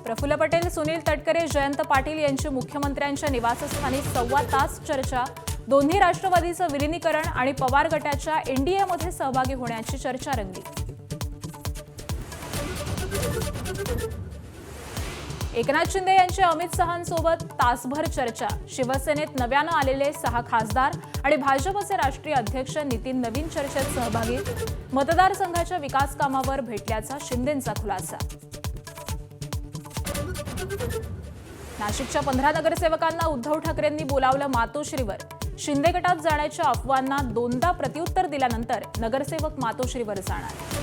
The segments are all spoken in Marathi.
प्रफुल्ल पटेल, सुनील तटकरे, जयंत पाटील यांची मुख्यमंत्र्यांच्या निवासस्थानी सव्वा तास चर्चा। दोन्ही राष्ट्रवादीचं विलीनीकरण आणि पवार गटाच्या एनडीएमध्ये सहभागी होण्याची चर्चा रंगली। एकनाथ शिंदे यांची अमित शहांसोबत तासभर चर्चा। शिवसेनेत नव्यानं आलेले 6 खासदार आणि भाजपचे राष्ट्रीय अध्यक्ष नितीन नवीन चर्चेत सहभागी। मतदारसंघाच्या विकास कामावर भेटल्याचा शिंदेंचा खुलासा। नाशिकच्या 15 नगरसेवकांना उद्धव ठाकरेंनी बोलावलं मातोश्रीवर। शिंदे गटात जाण्याच्या अफवांना दोनदा प्रत्युत्तर दिल्यानंतर नगरसेवक मातोश्रीवर जाणार।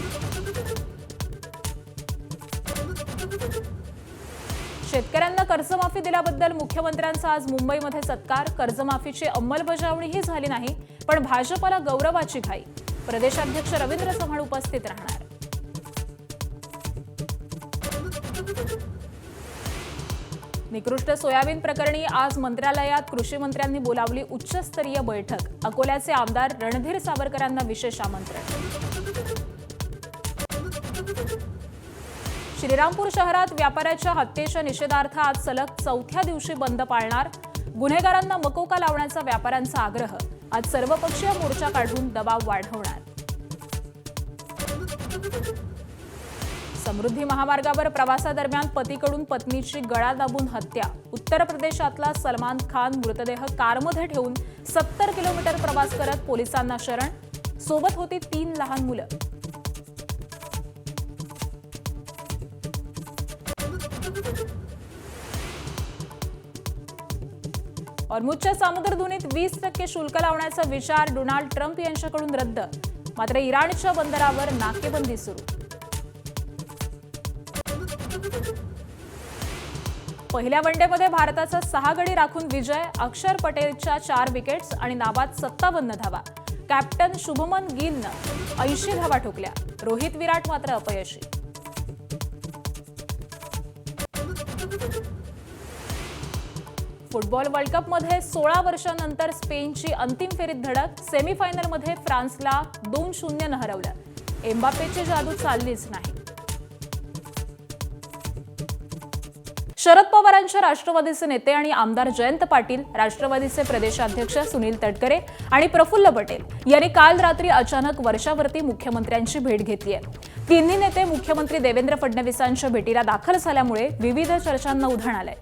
शेतकऱ्यांना कर्जमाफी दिल्याबद्दल मुख्यमंत्र्यांचा आज मुंबईमध्ये सत्कार। कर्जमाफीची अंमलबजावणीही झाली नाही, पण भाजपला गौरवाची घाई। प्रदेशाध्यक्ष रवींद्र चव्हाण उपस्थित राहणार। निकृष्ट सोयाबीन प्रकरणी आज मंत्रालयात कृषी मंत्र्यांनी बोलावली उच्चस्तरीय बैठक। अकोल्याचे आमदार रणधीर सावरकरांना विशेष आमंत्रण। श्रीरामपूर शहरात व्यापाऱ्याच्या हत्येच्या निषेधार्थ आज सलग 4थ्या दिवशी बंद पाळणार। गुन्हेगारांना मकोका लावण्याचा व्यापाऱ्यांचा आग्रह। आज सर्वपक्षीय मोर्चा काढून दबाव वाढवणार। समृद्धी महामार्गावर प्रवासादरम्यान पतीकडून पत्नीची गळा दाबून हत्या। उत्तर प्रदेशातला सलमान खान मृतदेह कारमध्ये ठेवून 70 किलोमीटर प्रवास करत पोलिसांना शरण। सोबत होती 3 लहान मुलं। हॉर्मुझच्या सामुद्रधुनीत 20% शुल्क लावण्याचा विचार डोनाल्ड ट्रम्प यांच्याकडून रद्द। मात्र इराणच्या बंदरावर नाकेबंदी सुरू। पहिल्या वनडेमध्ये भारताचा 6 गडी राखून विजय। अक्षर पटेलच्या 4 विकेट्स आणि नाबाद 57 धावा। कॅप्टन शुभमन गिलनं 80 धावा ठोकल्या। रोहित विराट मात्र अपयशी। फुटबॉल वर्ल्ड कपमध्ये 16 वर्षांनंतर स्पेनची अंतिम फेरीत धडक। सेमीफायनलमध्ये फ्रान्सला 2-0 ने हरवलं। एम्बापेची जादू चाललीच नाही। शरद पवारांच्या राष्ट्रवादीचे नेते आणि आमदार जयंत पाटील, राष्ट्रवादीचे प्रदेशाध्यक्ष सुनील तटकरे आणि प्रफुल्ल पटेल यांनी काल रात्री अचानक वर्षावरती मुख्यमंत्र्यांची भेट घेतली आहे। तिन्ही नेते मुख्यमंत्री देवेंद्र फडणवीसांच्या भेटीला दाखल झाल्यामुळे विविध चर्चांना उधाण आलंय।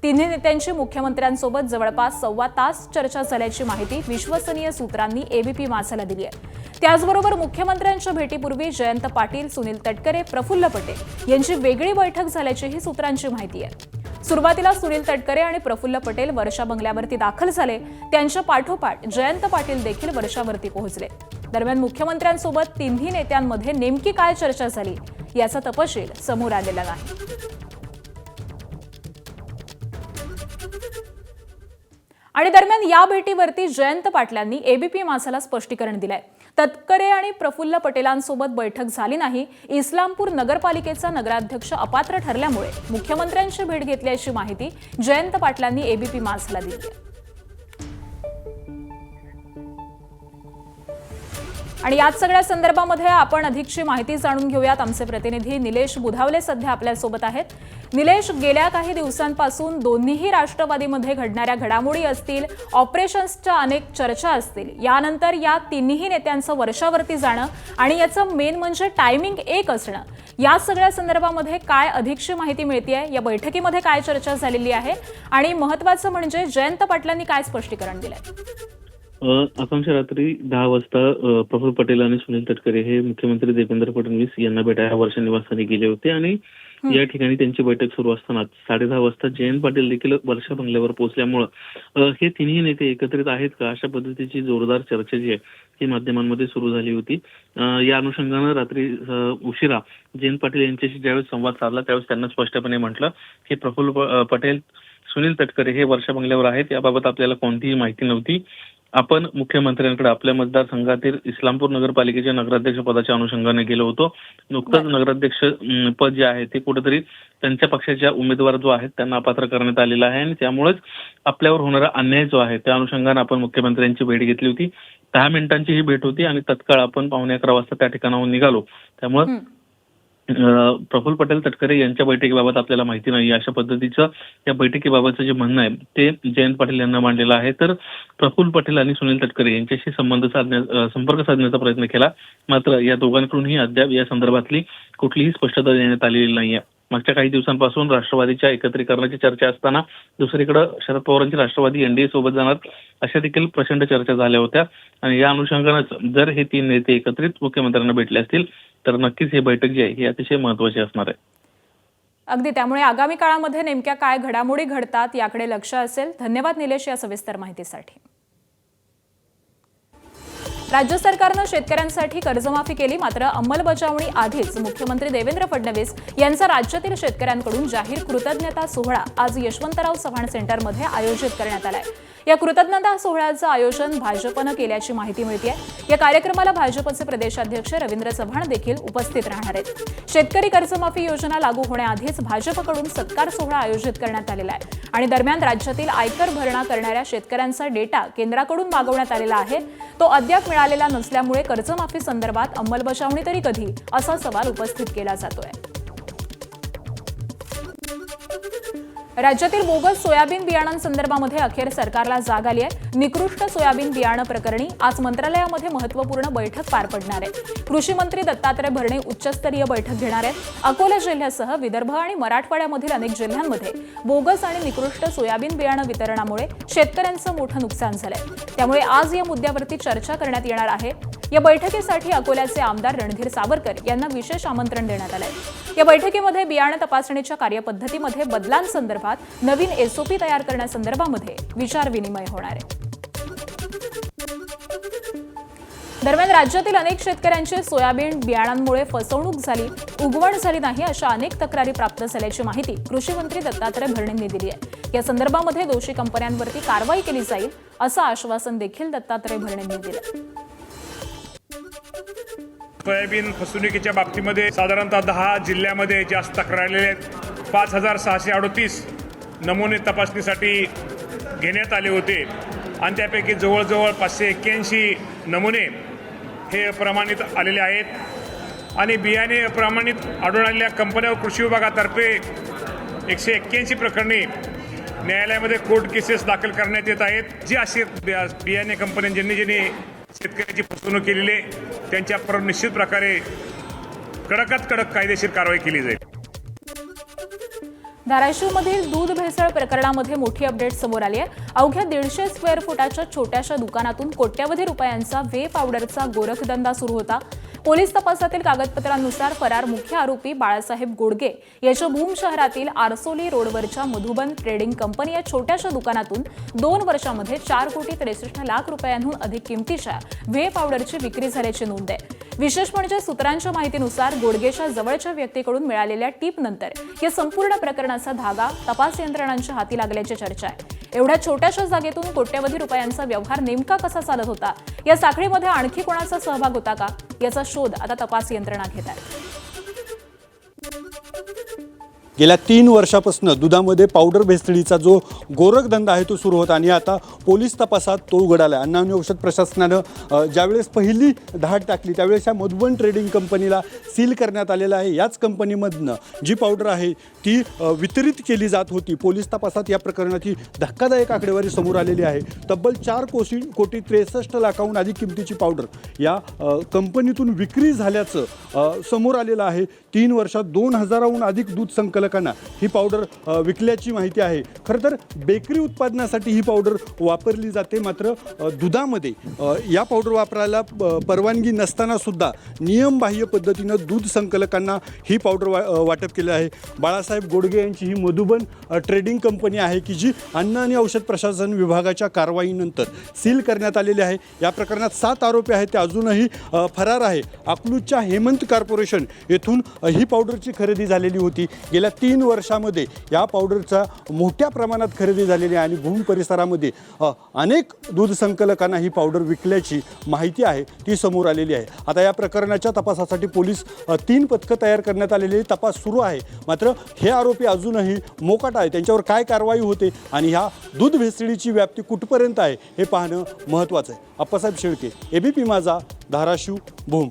तिन्ही नेत्यांची मुख्यमंत्र्यांसोबत जवळपास सव्वा तास चर्चा झाल्याची माहिती विश्वसनीय सूत्रांनी एबीपी माझाला दिली आहे। त्याचबरोबर मुख्यमंत्र्यांच्या भेटीपूर्वी जयंत पाटील, सुनील तटकरे, प्रफुल्ल पटेल यांची वेगळी बैठक झाल्याचीही सूत्रांची माहिती आहे। सुरुवातीला सुनील तटकरे आणि प्रफुल्ल पटेल वर्षा बंगल्यावरती दाखल झाले। त्यांच्या पाठोपाठ जयंत पाटील देखील वर्षावरती पोहोचले। दरम्यान मुख्यमंत्र्यांसोबत तिन्ही नेत्यांमध्ये नेमकी काय चर्चा झाली याचा तपशील समोर आलेला नाही। आणि दरम्यान या भेटीवरती जयंत पाटलांनी एबीपी माझाला स्पष्टीकरण दिलंय। तटकरे आणि प्रफुल्ल पटेलांसोबत बैठक झाली नाही। इस्लामपूर नगरपालिकेचा नगराध्यक्ष अपात्र ठरल्यामुळे मुख्यमंत्र्यांची भेट घेतल्याची माहिती जयंत पाटलांनी एबीपी माझाला दिली आहे। आणि याच सगळ्या संदर्भामध्ये आपण अधिकची माहिती जाणून घेऊयात। आमचे प्रतिनिधी निलेश बुधावले सध्या आपल्यासोबत आहेत। निलेश, गेल्या काही दिवसांपासून दोन्हीही राष्ट्रवादीमध्ये घडणाऱ्या घडामोडी असतील, ऑपरेशन्सच्या अनेक चर्चा असतील, यानंतर या तिन्ही नेत्यांचं वर्षावरती जाणं आणि याचं मेन म्हणजे टायमिंग एक असणं, या सगळ्या संदर्भामध्ये काय अधिकची माहिती मिळतेय? या बैठकीमध्ये काय चर्चा झालेली आहे आणि महत्त्वाचं म्हणजे जयंत पाटलांनी काय स्पष्टीकरण दिलंय? आकांक्षा, रात्री 10 वाजता प्रफुल्ल पटेल आणि सुनील तटकरे हे मुख्यमंत्री देवेंद्र फडणवीस यांना भेटायला वर्षा निवासस्थानी गेले होते आणि या ठिकाणी त्यांची बैठक सुरू असताना 10:30 वाजता जयंत पाटील देखील वर्षा बंगल्यावर पोहोचल्यामुळं हे तिन्ही नेते एकत्रित आहेत का अशा पद्धतीची जोरदार चर्चा जी आहे ती माध्यमांमध्ये सुरू झाली होती। या अनुषंगानं रात्री उशिरा जयंत पाटील यांच्याशी ज्यावेळेस संवाद साधला त्यावेळेस त्यांना स्पष्टपणे म्हटलं की प्रफुल्ल पटेल, सुनील तटकरे हे वर्षा बंगल्यावर आहेत, याबाबत आपल्याला कोणतीही माहिती नव्हती। आपण मुख्यमंत्र्यांकडे आपल्या मतदारसंघातील इस्लामपूर नगरपालिकेच्या नगराध्यक्ष पदाच्या अनुषंगाने गेलो होतो। नुकतंच नगराध्यक्ष पद जे आहे ते कुठेतरी त्यांच्या पक्षाच्या उमेदवार जो आहे त्यांना अपात्र करण्यात आलेला आहे आणि त्यामुळेच आपल्यावर होणारा अन्याय जो आहे त्या अनुषंगाने आपण मुख्यमंत्र्यांची भेट घेतली होती। 10 मिनिटांची ही भेट होती आणि तत्काळ आपण 11:15 वाजता त्या ठिकाणाहून निघालो। त्यामुळे प्रफुल्ल पटेल तटकरे यांच्या बैठकीबाबत आपल्याला माहिती नाही, अशा पद्धतीचं या बैठकीबाबतचं जे म्हणणं आहे ते जयंत पाटील यांना मांडलेलं आहे. तर प्रफुल्ल पटेल आणि सुनील तटकरे यांच्याशी संपर्क साधण्याचा प्रयत्न केला, मात्र या दोघांकडूनही अद्याप या संदर्भातली कुठलीही स्पष्टता देण्यात आलेली नाहीये. मागच्या काही दिवसांपासून राष्ट्रवादीच्या एकत्रीकरणाची चर्चा असताना दुसरीकडे शरद पवारांची राष्ट्रवादी एनडीए सोबत जाणार अशा देखील प्रचंड चर्चा झाल्या होत्या. आणि या अनुषंगानेच जर हे तीन नेते एकत्रित मुख्यमंत्र्यांना भेटले असतील तर नक्कीच ही बैठक जी आहे ही अतिशय महत्त्वाची असणार आहे. अगदी, त्यामुळे आगामी काळामध्ये नेमक्या काय घडामोडी घडतात याकडे लक्ष असेल. धन्यवाद निलेश या सविस्तर माहितीसाठी. राज्य सरकारनं शेतकऱ्यांसाठी कर्जमाफी केली, मात्र अंमलबजावणी आधीच मुख्यमंत्री देवेंद्र फडणवीस यांचा राज्यातील शेतकऱ्यांकडून जाहीर कृतज्ञता सोहळा आज यशवंतराव चव्हाण सेंटरमध्ये आयोजित करण्यात आलाय. या कृतज्ञता सोहळ्याचं आयोजन भाजपनं केल्याची माहिती मिळते. या कार्यक्रमाला भाजपचे प्रदेशाध्यक्ष रवींद्र चव्हाण देखील उपस्थित राहणार आहेत. शेतकरी कर्जमाफी योजना लागू होण्याआधीच भाजपकडून सत्कार सोहळा आयोजित करण्यात आलेला आहे आणि दरम्यान राज्यातील आयकर भरणा करणाऱ्या शेतकऱ्यांचा डेटा केंद्राकडून मागवण्यात आलेला आहे. तो अद्याप मिळालेला नसल्यामुळे कर्जमाफी संदर्भात अंमलबजावणी तरी कधी असा सवाल उपस्थित केला जातोय. राज्यातील बोगस सोयाबीन बियाणांसंदर्भामध्ये अखेर सरकारला जाग आली आहे. निकृष्ट सोयाबीन बियाणं प्रकरणी आज मंत्रालयामध्ये महत्त्वपूर्ण बैठक पार पडणार आहे. कृषी मंत्री दत्तात्रय भरणे उच्चस्तरीय बैठक घेणार आहेत. अकोला जिल्ह्यासह विदर्भ आणि मराठवाड्यामधील अनेक जिल्ह्यांमध्ये बोगस आणि निकृष्ट सोयाबीन बियाणं वितरणामुळे शेतकऱ्यांचं मोठं नुकसान झालंय. त्यामुळे आज या मुद्द्यावरती चर्चा करण्यात येणार आहे. या बैठकीसाठी अकोल्याचे आमदार रणधीर सावरकर यांना विशेष आमंत्रण देण्यात आलंय. या बैठकीमध्ये बियाणं तपासणीच्या कार्यपद्धतीमध्ये बदलांसंदर्भात नवीन एसओपी तयार करण्यासंदर्भामध्ये विचारविनिमय होणार आहे. दरम्यान राज्यातील अनेक शेतकऱ्यांची सोयाबीन बियाणांमुळे फसवणूक झाली, उगवण झाली नाही अशा अनेक तक्रारी प्राप्त झाल्याची माहिती कृषी मंत्री दत्तात्रय भरणेंनी दिली आहे. या संदर्भामध्ये दोषी कंपन्यांवरती कारवाई केली जाईल असं आश्वासन देखील दत्तात्रय भरणेंनी दिलं. सोयाबीन फसवणुकीच्या बाबतीमध्ये साधारणतः 10 जिल्ह्यामध्ये जास्त तक्रार आलेले आहेत. 5638 नमुने तपासणीसाठी घेण्यात आले होते आणि त्यापैकी जवळजवळ 581 नमुने हे प्रमाणित आलेले आहेत आणि बियाणे प्रमाणित आढळून आलेल्या कंपन्यांवर कृषी विभागातर्फे 181 प्रकरणी न्यायालयामध्ये कोर्ट केसेस दाखल करण्यात येत आहेत. जी अशी बियाणे कंपन्या ज्यांनी शेतकऱ्याची फसवणूक केलेली आहे त्यांच्यावर निश्चित प्रकारे कडकात कडक कायदेशीर कारवाई केली जाईल. धाराशिवमधील दूध भेसळ प्रकरणामध्ये मोठी अपडेट समोर आली आहे. अवघ्या 150 स्क्वेअर फुटाच्या छोट्याशा दुकानातून कोट्यवधी रुपयांचा व्हे पावडरचा गोरखधंदा सुरू होता. पोलीस तपासातील कागदपत्रांनुसार फरार मुख्य आरोपी बाळासाहेब गोडगे याच्या भूम शहरातील आरसोली रोडवरच्या मधुबन ट्रेडिंग कंपनी या छोट्याशा दुकानातून 2 वर्षांमध्ये 4,63,00,000 रुपयांहून अधिक किमतीच्या व्हे पावडरची विक्री झाल्याची नोंद आहे. विशेष म्हणजे सूत्रांच्या माहितीनुसार गोडगेच्या जवळच्या व्यक्तीकडून मिळालेल्या टीपनंतर या संपूर्ण प्रकरणाचा धागा तपास यंत्रणांच्या हाती लागल्याची चर्चा आहे. एवढ्या छोट्याशा जागेतून कोट्यवधी रुपयांचा व्यवहार नेमका कसा चालत होता, या साखळीमध्ये आणखी कोणाचा सहभाग होता का, याचा शोध आता तपास यंत्रणा घेत आहे. गेल्या 3 वर्षापासून दुधामध्ये पावडर भेसळीचा जो गोरखधंदा आहे तो सुरू होता आणि आता पोलीस तपासात तो उघड आला. अन्न आणि औषध प्रशासनानं ज्यावेळेस पहिली धाड टाकली त्यावेळेस या मधुबन ट्रेडिंग कंपनीला सील करण्यात आलेलं आहे. याच कंपनीमधनं जी पावडर आहे ती वितरित केली जात होती. पोलीस तपासात या प्रकरणाची धक्कादायक आकडेवारी समोर आलेली आहे. तब्बल 4,63,00,000 अधिक किमतीची पावडर या कंपनीतून विक्री झाल्याचं समोर आलेलं आहे. 3 वर्षात 2,000हून अधिक दूध संकलकांना ही पावडर विकल्याची माहिती आहे. खरं तर बेकरी उत्पादनासाठी ही पावडर वापरली जाते, मात्र दुधामध्ये या पावडर वापरायला परवानगी नसताना सुद्धा नियमबाह्य पद्धतीनं दूध संकलकांना ही पावडर वाटप केलं आहे. बाळासाहेब गोडगे यांची ही मधुबन ट्रेडिंग कंपनी आहे की जी अन्न आणि औषध प्रशासन विभागाच्या कारवाईनंतर सील करण्यात आलेली आहे. या प्रकरणात 7 आरोपी आहेत ते अजूनही फरार आहे. अकलूजच्या हेमंत कॉर्पोरेशन येथून ही पावडरची खरेदी झालेली होती. गेल्या 3 वर्षामध्ये या पावडरचा मोठ्या प्रमाणात खरेदी झालेली आहे आणि भूम परिसरामध्ये अनेक दूध संकलकांना ही पावडर विकल्याची माहिती आहे ती समोर आलेली आहे. आता या प्रकरणाच्या तपासासाठी पोलीस 3 पथकं तयार करण्यात आलेली, तपास सुरू आहे. मात्र हे आरोपी अजूनही मोकाट आहे. त्यांच्यावर काय कारवाई होते आणि ह्या दूध भेसळीची व्याप्ती कुठपर्यंत आहे हे पाहणं महत्त्वाचं आहे. अप्पासाहेब शेळके, एबीपी माझा, धाराशिव, भूम.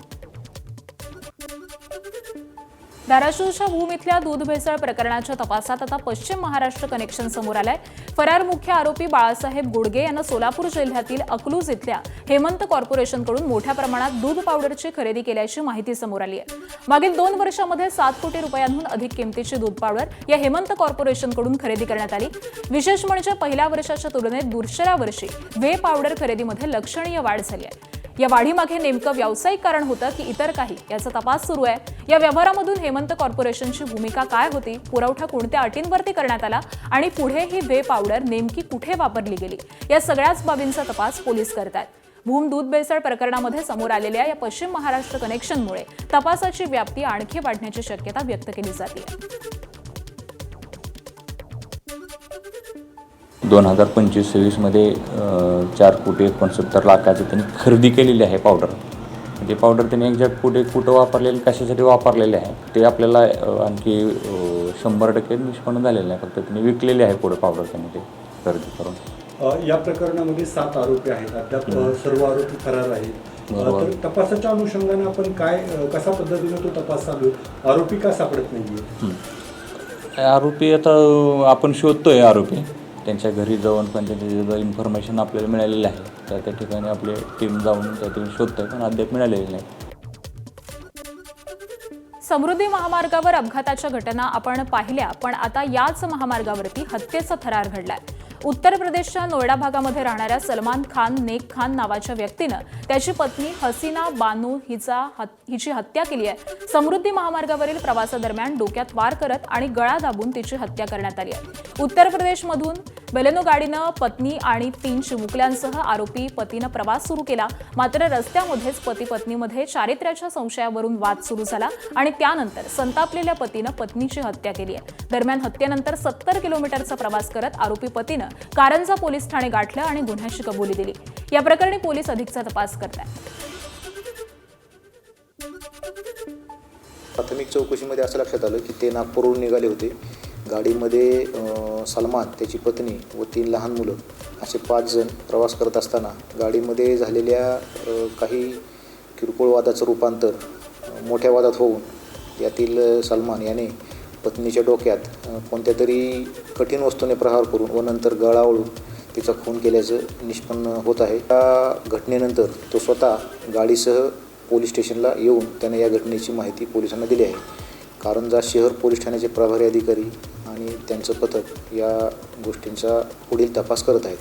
धाराशिवच्या भूम इथल्या दूध भेसळ प्रकरणाच्या तपासात आता पश्चिम महाराष्ट्र कनेक्शन समोर आलंय. फरार मुख्य आरोपी बाळासाहेब गुडगे यांना सोलापूर जिल्ह्यातील अकलूज इथल्या हेमंत कॉर्पोरेशनकडून मोठ्या प्रमाणात दूध पावडरची खरेदी केल्याची माहिती समोर आली आहे. मागील 2 वर्षांमध्ये 7 कोटी रुपयांहून अधिक किमतीची दूध पावडर या हेमंत कॉर्पोरेशनकडून खरेदी करण्यात आली. विशेष म्हणजे पहिल्या वर्षाच्या तुलनेत दुसऱ्या वर्षी व्हे पावडर खरेदीमध्ये लक्षणीय वाढ झाली आहे. या वाढीमागे नेमकं व्यावसायिक कारण होतं की इतर काही याचा तपास सुरू आहे. या व्यवहारामधून हेमंत कॉर्पोरेशनची भूमिका काय होती, पुरवठा कोणत्या अटींवरती करण्यात आला आणि पुढे ही व्हे पावडर नेमकी कुठे वापरली गेली, या सगळ्याच बाबींचा तपास पोलीस करतात. भूम दूध भेसळ प्रकरणामध्ये समोर आलेल्या या पश्चिम महाराष्ट्र कनेक्शनमुळे तपासाची व्याप्ती आणखी वाढण्याची शक्यता व्यक्त केली जाते. 2025-26 मध्ये 4 कोटी 69 लाखाचं त्यांनी खरेदी केलेली आहे पावडर. ते पावडर त्यांनी एक्झॅक्ट कुठं वापरलेलं, कशासाठी वापरलेले आहे ते आपल्याला आणखी 100% निष्पन्न झालेलं नाही. फक्त त्यांनी विकलेले आहे पुढे पावडर त्यांनी ते खरेदी करून. या प्रकरणामध्ये 7 आरोपी आहेत. अद्याप सर्व आरोपी फरार आहेत. तर तपासाच्या अनुषंगाने आपण कशा पद्धतीने तो तपास चालू, आरोपी का सापडत नाहीये? आरोपी आता आपण शोधतोय. आरोपी त्यांच्या घरी जाऊन पण त्यांची इन्फॉर्मेशन आपल्याला मिळालेली आहे. त्या ठिकाणी आपली टीम जाऊन त्या ठिकाणी शोधतोय, पण अद्याप मिळालेली नाही. समृद्धी महामार्गावर अपघाताच्या घटना आपण पाहिल्या, पण आता याच महामार्गावरती हत्येचा थरार घडलाय. उत्तर प्रदेशच्या नोएडा भागामध्ये राहणाऱ्या सलमान खान नेक खान नावाच्या व्यक्तीनं त्याची पत्नी हसीना बानू हिची हत्या केली आहे. समृद्धी महामार्गावरील प्रवासादरम्यान डोक्यात वार करत आणि गळा दाबून तिची हत्या करण्यात आली आहे. उत्तर प्रदेशमधून बेलेनो गाडीनं पत्नी आणि 3 चिमुकल्यांसह आरोपी पतीनं प्रवास सुरू केला. मात्र रस्त्यामध्येच पती पत्नीमध्ये चारित्र्याच्या संशयावरून वाद सुरू झाला आणि त्यानंतर संतापलेल्या पतीनं पत्नीची हत्या केली आहे. दरम्यान हत्येनंतर 70 किलोमीटरचा प्रवास करत आरोपी पतीनं कारंजा पोलीस ठाणे गाठलं आणि गुन्ह्याची कबुली दिली. या प्रकरणी पोलीस अधिकचा तपास करतात. प्राथमिक चौकशीमध्ये असं लक्षात आलं की ते नागपूरहून निघाले होते. गाडीमध्ये सलमान, त्याची पत्नी व 3 लहान मुलं असे 5 जण प्रवास करत असताना गाडीमध्ये झालेल्या काही किरकोळ वादाचं रूपांतर मोठ्या वादात होऊन यातील सलमान याने पत्नीच्या डोक्यात कोणत्या तरी कठीण वस्तूने प्रहार करून व नंतर गळा ओढून तिचा खून केल्याचं निष्पन्न होत आहे. या घटनेनंतर तो स्वतः गाडीसह पोलीस स्टेशनला येऊन त्याने या घटनेची माहिती पोलिसांना दिली आहे. कारंजा शहर पोलीस ठाण्याचे प्रभारी अधिकारी आणि त्यांचं पथक या गोष्टींचा पुढील तपास करत आहेत.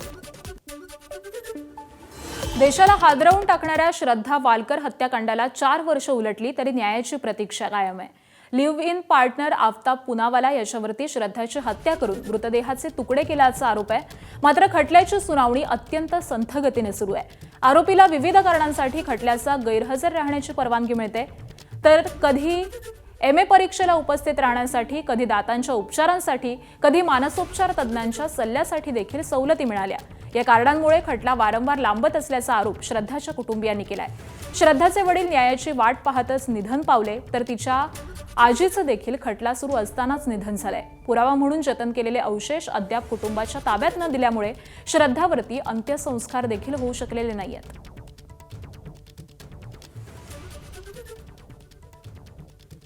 देशाला हादरवून टाकणाऱ्या श्रद्धा वालकर हत्याकांडाला 4 वर्ष उलटली तरी न्यायाची प्रतीक्षा कायम आहे. Live in partner Aftab Poonawala याच्यावरती श्रद्धाची हत्या करून मृतदेहाचे तुकडे केल्याचा आरोप आहे. मात्र खटल्याची सुनावणी अत्यंत संथ गतीने सुरू आहे. आरोपीला विविध कारणांसाठी खटल्याचा गैरहजर राहण्याची परवानगी मिळते. तर कधी MA परीक्षेला उपस्थित राहण्यासाठी, कधी दातांच्या उपचारांसाठी, कधी मानसोपचार तज्ज्ञांच्या सल्ल्यासाठी देखील सवलती मिळाल्या. या कारणांमुळे खटला वारंवार लांबत असल्याचा आरोप श्रद्धाच्या कुटुंबियांनी केलाय. श्रद्धाचे वडील न्यायाची वाट पाहतच निधन पावले, तर तिच्या आजीचं देखील खटला सुरू असतानाच निधन झालंय. पुरावा म्हणून जतन केलेले अवशेष अद्याप कुटुंबाच्या ताब्यात न दिल्यामुळे श्रद्धावरती अंत्यसंस्कार देखील होऊ शकलेले नाहीयेत.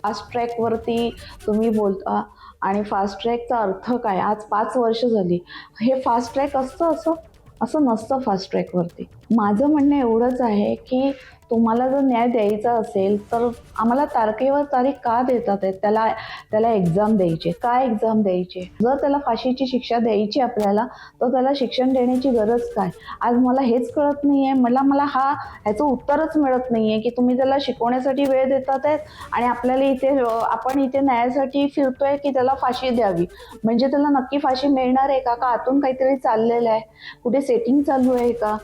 फास्ट ट्रॅकवरती तुम्ही बोलता आणि फास्ट ट्रॅकचा अर्थ काय? आज 5 वर्ष झाली. हे फास्ट ट्रॅक असतं असं नसतं फास्ट ट्रॅकवरती. माझं म्हणणं एवढंच आहे की तुम्हाला जर न्याय द्यायचा असेल तर आम्हाला तारखेवर तारीख का देतात आहेत? त्याला एक्झाम द्यायची. काय एक्झाम द्यायची? जर त्याला फाशीची शिक्षा द्यायची आपल्याला, तर त्याला शिक्षण देण्याची गरज काय? आज मला हेच कळत नाही आहे. मला ह्याचं उत्तरच मिळत नाही आहे की तुम्ही त्याला शिकवण्यासाठी वेळ देतात आहेत आणि आपल्याला आपण इथे न्यायासाठी फिरतोय की त्याला फाशी द्यावी. म्हणजे त्याला नक्की फाशी मिळणार आहे का आतून काहीतरी चाललेलं आहे? कुठे सेटिंग चालू आहे का?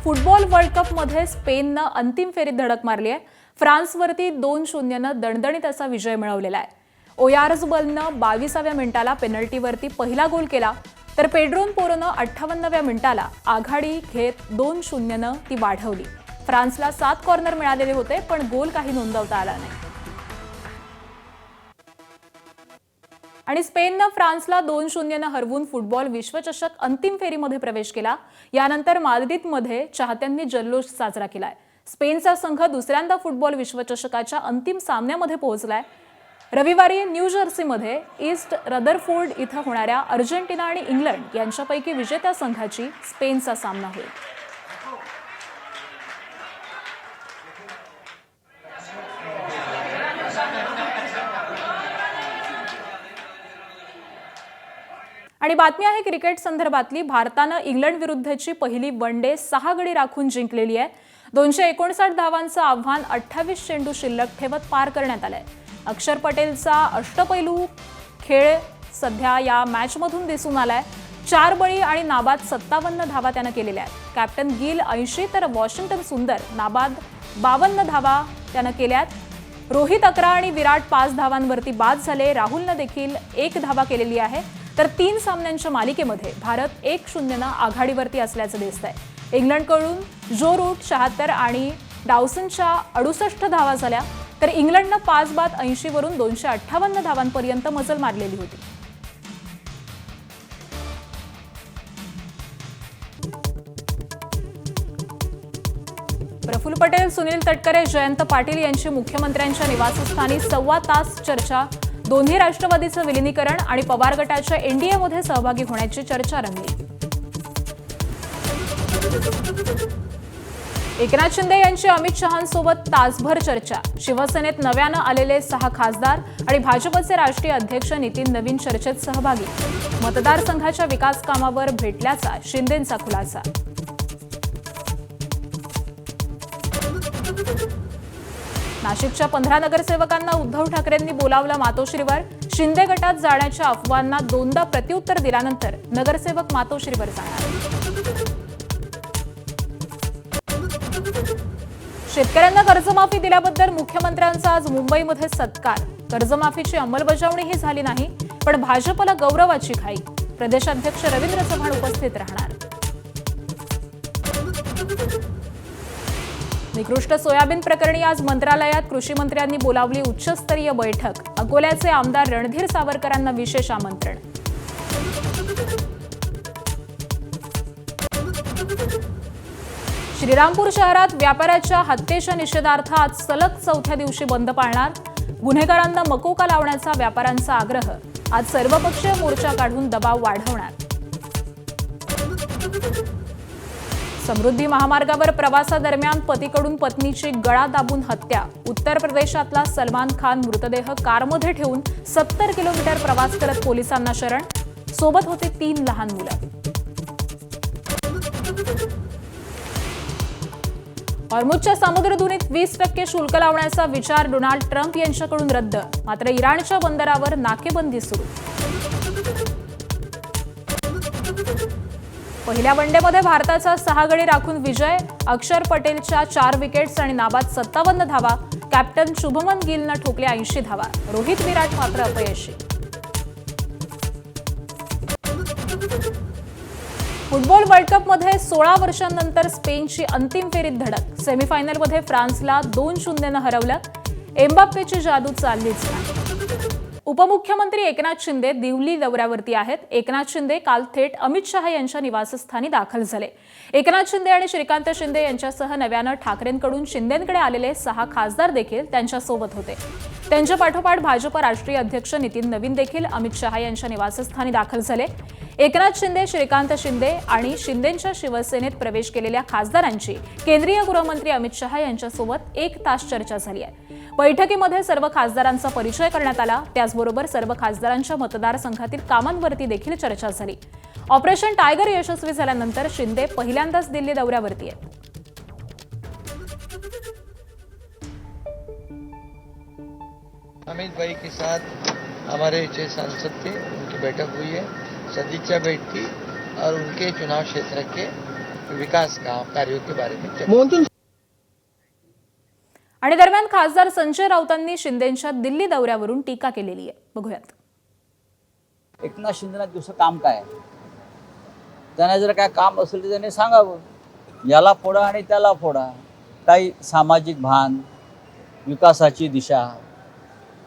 फुटबॉल वर्ल्ड कपमध्ये स्पेननं अंतिम फेरीत धडक मारली आहे. फ्रान्सवरती 2-0 दणदणीत असा विजय मिळवलेला आहे. ओयारझबलनं 22व्या मिनिटाला पेनल्टीवरती पहिला गोल केला, तर पेड्रोन पोरोनं 58व्या मिनिटाला आघाडी घेत 2-0 ती वाढवली. फ्रान्सला 7 कॉर्नर मिळालेले होते, पण गोल काही नोंदवता आला नाही. आणि स्पेननं फ्रान्सला 2-0 हरवून फुटबॉल विश्वचषक अंतिम फेरीमध्ये प्रवेश केला. यानंतर माद्रिदमध्ये चाहत्यांनी जल्लोष साजरा केलाय. स्पेनचा संघ दुसऱ्यांदा फुटबॉल विश्वचषकाच्या अंतिम सामन्यामध्ये पोहोचलाय. रविवारी न्यू जर्सीमध्ये ईस्ट रदरफोर्ड इथं होणाऱ्या अर्जेंटिना आणि इंग्लंड यांच्यापैकी विजेत्या संघाची स्पेनचा सामना होईल. आणि बातमी आहे क्रिकेट संदर्भातली. भारतानं इंग्लंड विरुद्धची पहिली वन डे 6 गडी राखून जिंकलेली आहे. 259 धावांचं आव्हान 28 चेंडू शिल्लक ठेवत पार करण्यात आलंय. अक्षर पटेलचा अष्टपैलू खेळ सध्या या मॅचमधून दिसून आलाय. 4 बळी आणि नाबाद 57 धावा त्यानं केलेल्या आहेत. कॅप्टन गिल 80 तर वॉशिंग्टन सुंदर नाबाद 52 धावा त्यानं केल्यात. रोहित 11 आणि विराट 5 धावांवरती बाद झाले. राहुलनं देखील 1 धावा केलेली आहे. तर 3 सामन्यांच्या मालिकेमध्ये भारत 1-0 आघाडीवरती असल्याचं दिसतंय. इंग्लंडकडून जो रूट 76 आणि डावसनच्या 68 धावा झाल्या. तर इंग्लंडनं 5 बाद 80 वरून 258 धावांपर्यंत मजल मारलेली होती. प्रफुल्ल पटेल, सुनील तटकरे, जयंत पाटील यांची मुख्यमंत्र्यांच्या निवासस्थानी 1.25 तास चर्चा. दोन्ही राष्ट्रवादीचं विलिनीकरण आणि पवार गटाच्या एनडीएमध्ये सहभागी होण्याची चर्चा रंगली. एकनाथ शिंदे यांची अमित शहांसोबत तासभर चर्चा. शिवसेनेत नव्यानं आलेले 6 खासदार आणि भाजपचे राष्ट्रीय अध्यक्ष नितीन नवीन चर्चेत सहभागी. मतदारसंघाच्या विकास कामावर भेटल्याचा शिंदेंचा खुलासा. नाशिकच्या 15 नगरसेवकांना उद्धव ठाकरेंनी बोलावलं मातोश्रीवर. शिंदे गटात जाण्याच्या अफवांना 2दा प्रत्युत्तर दिल्यानंतर नगरसेवक मातोश्रीवर जाणार. शेतकऱ्यांना कर्जमाफी दिल्याबद्दल मुख्यमंत्र्यांचा आज मुंबईमध्ये सत्कार. कर्जमाफीची अंमलबजावणीही झाली नाही, पण भाजपला गौरवाची खाई. प्रदेशाध्यक्ष रवींद्र चव्हाण उपस्थित राहणार. निकृष्ट सोयाबीन प्रकरणी आज मंत्रालयात कृषी मंत्र्यांनी बोलावली उच्चस्तरीय बैठक. अकोल्याचे आमदार रणधीर सावरकरांना विशेष आमंत्रण. श्रीरामपूर शहरात व्यापाऱ्याच्या हत्येच्या निषेधार्थ आज सलग 4थ्या दिवशी बंद पाळणार. गुन्हेगारांना मकोका लावण्याचा व्यापाऱ्यांचा आग्रह. आज सर्वपक्षीय मोर्चा काढून दबाव वाढवणार. समृद्धी महामार्गावर प्रवासादरम्यान पतीकडून पत्नीची गळा दाबून हत्या. उत्तर प्रदेशातला सलमान खान मृतदेह कारमध्ये ठेवून 70 किलोमीटर प्रवास करत पोलिसांना शरण. सोबत होते 3 लहान मुलं. हॉर्मुझच्या समुद्रधुनीत 20% शुल्क लावण्याचा विचार डोनाल्ड ट्रम्प यांच्याकडून रद्द. मात्र इराणच्या बंदरावर नाकेबंदी सुरू. पहिल्या वनडेमध्ये भारताचा 6 गडी राखून विजय. अक्षर पटेलच्या 4 विकेट्स आणि नाबाद 57 धावा. कॅप्टन शुभमन गिलनं ठोकल्या 80 धावा. रोहित विराट मात्र अपयशी. फुटबॉल वर्ल्ड कपमध्ये 16 वर्षांनंतर स्पेनची अंतिम फेरीत धडक. सेमीफायनलमध्ये फ्रान्सला 2-0 हरवलं. एम्बाप्पेची जादू चाललीच नाही. उपमुख्यमंत्री एकनाथ शिंदे दिल्ली दौऱ्यावरती आहेत. एकनाथ शिंदे काल थेट अमित शहा यांच्या निवासस्थानी दाखल झाले. एकनाथ शिंदे आणि श्रीकांत शिंदे यांच्यासह नव्यानं ठाकरेंकडून शिंदेंकडे आलेले 6 खासदार देखील त्यांच्यासोबत होते. त्यांच्या पाठोपाठ भाजप राष्ट्रीय अध्यक्ष नितीन नवीन देखील अमित शहा यांच्या निवासस्थानी दाखल झाले. एकनाथ शिंदे, श्रीकांत शिंदे आणि शिंदेंच्या शिवसेनेत प्रवेश केलेल्या खासदारांची केंद्रीय गृहमंत्री अमित शहा यांच्यासोबत 1 तास चर्चा झाली आहे. बैठकीमध्ये सर्व खासदारांचा परिचय करण्यात आला. त्याचबरोबर सर्व खासदारांच्या मतदारसंघातील कामांवरती देखील चर्चा झाली. ऑपरेशन टायगर यशस्वी झाल्यानंतर शिंदे पहिल्यांदाच दिल्ली दौऱ्यावरती आहेत. अमित भाई के साथ हमारे जो सांसद थे उनकी बैठक हुई है. सदिच्छा बैठ थी और उनके चुनाव क्षेत्र के विकास कार्यों के बारे में चर्चा. आणि दरम्यान खासदार संजय राऊतांनी शिंदेंच्या दिल्ली दौऱ्यावरून टीका केलेली आहे. बघूयात. एकनाथ शिंदेना दुसरं काम काय? त्यांना जर काय काम असेल तर त्यांनी सांगावं. याला फोडा आणि त्याला फोडा. काही सामाजिक भान, विकासाची दिशा.